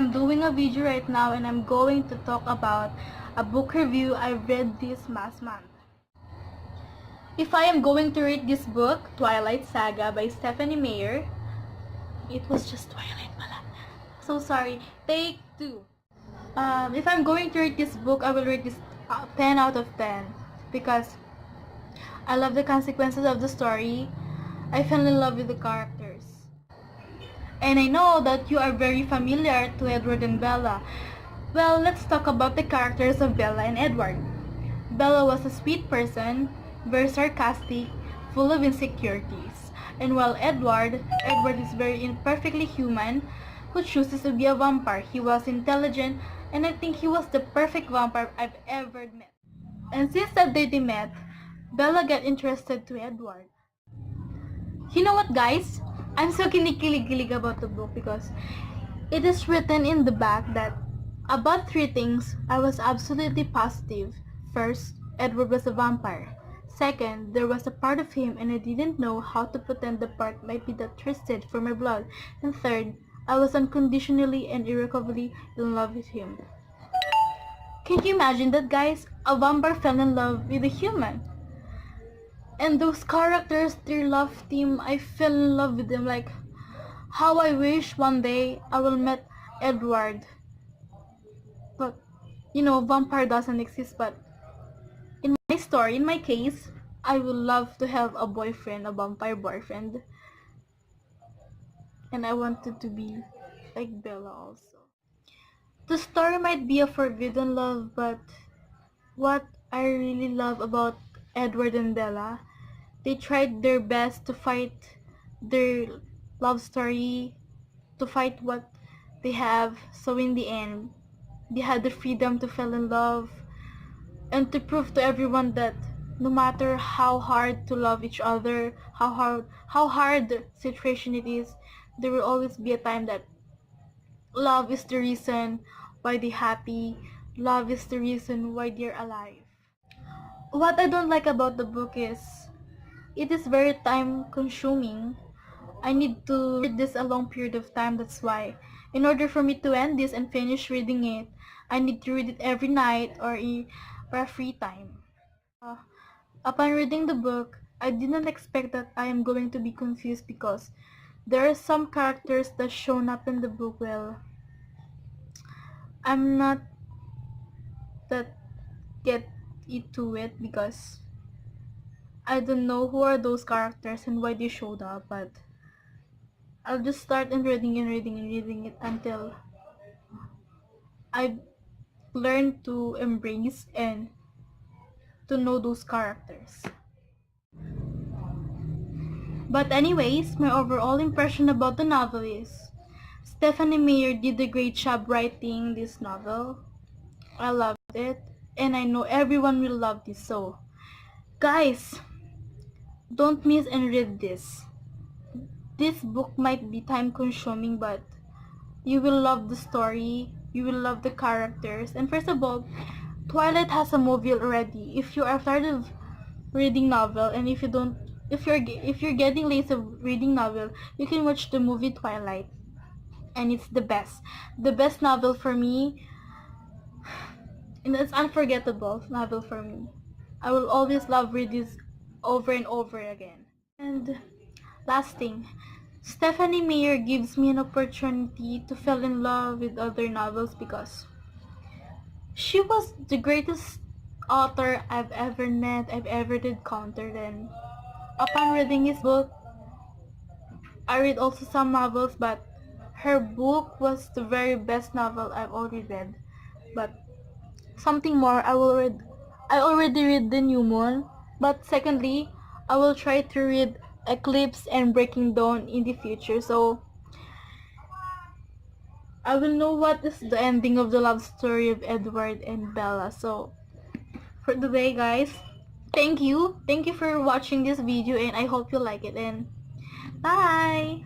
I'm doing a video right now and I'm going to talk about a book review I read this last month. If I am going to rate this book, Twilight Saga by Stephenie Meyer, it was just Twilight pala. So sorry. Take 2. If I'm going to rate this book, I will rate this 10 out of 10 because I love the consequences of the story. I fell in love with the characters. And I know that you are very familiar to Edward and Bella. Well, let's talk about the characters of Bella and Edward. Bella was a sweet person, very sarcastic, full of insecurities. And while Edward is very imperfectly human, who chooses to be a vampire. He was intelligent, and I think he was the perfect vampire I've ever met. And since that day they met, Bella got interested to Edward. You know what, guys? I'm so kinikilig about the book because it is written in the back that about 3 things I was absolutely positive. First, Edward was a vampire. Second, there was a part of him and I didn't know how to pretend the part might be that thirsted for my blood. And third, I was unconditionally and irrevocably in love with him. Can you imagine that, guys? A vampire fell in love with a human. And those characters, their love team, I fell in love with them. Like, how I wish one day I will meet Edward. But, you know, vampire doesn't exist, but in my story, in my case, I would love to have a boyfriend, a vampire boyfriend. And I wanted to be like Bella also. The story might be a forbidden love, but what I really love about Edward and Bella, they tried their best to fight their love story, to fight what they have, so in the end, they had the freedom to fall in love, and to prove to everyone that no matter how hard to love each other, how hard the situation it is, there will always be a time that love is the reason why they're happy, love is the reason why they're alive. What I don't like about the book is, it is very time consuming. I need to read this a long period of time, that's why. In order for me to end this and finish reading it, I need to read it every night or a free time. Upon reading the book, I didn't expect that I am going to be confused because there are some characters that shown up in the book. Well, I'm not that get into it because I don't know who are those characters and why they showed up, but I'll just start and reading it until I learn to embrace and to know those characters. But anyways, my overall impression about the novel is Stephenie Meyer did a great job writing this novel. I loved it, and I know everyone will love this. So, guys, don't miss and read this. This book might be time consuming, but you will love the story, you will love the characters, and first of all, Twilight has a movie already. If you are tired of reading novel, and if you're getting lazy of reading novel, you can watch the movie Twilight, and it's the best novel for me, and it's unforgettable novel for me. I will always love read this over and over again. And last thing, Stephenie Meyer gives me an opportunity to fall in love with other novels because she was the greatest author I've ever met, I've ever encountered, and upon reading his book, I read also some novels, but her book was the very best novel I've already read. But something more, I already read The New Moon, but secondly, I will try to read Eclipse and Breaking Dawn in the future, so I will know what is the ending of the love story of Edward and Bella. So for today, guys, thank you for watching this video, and I hope you like it, and bye.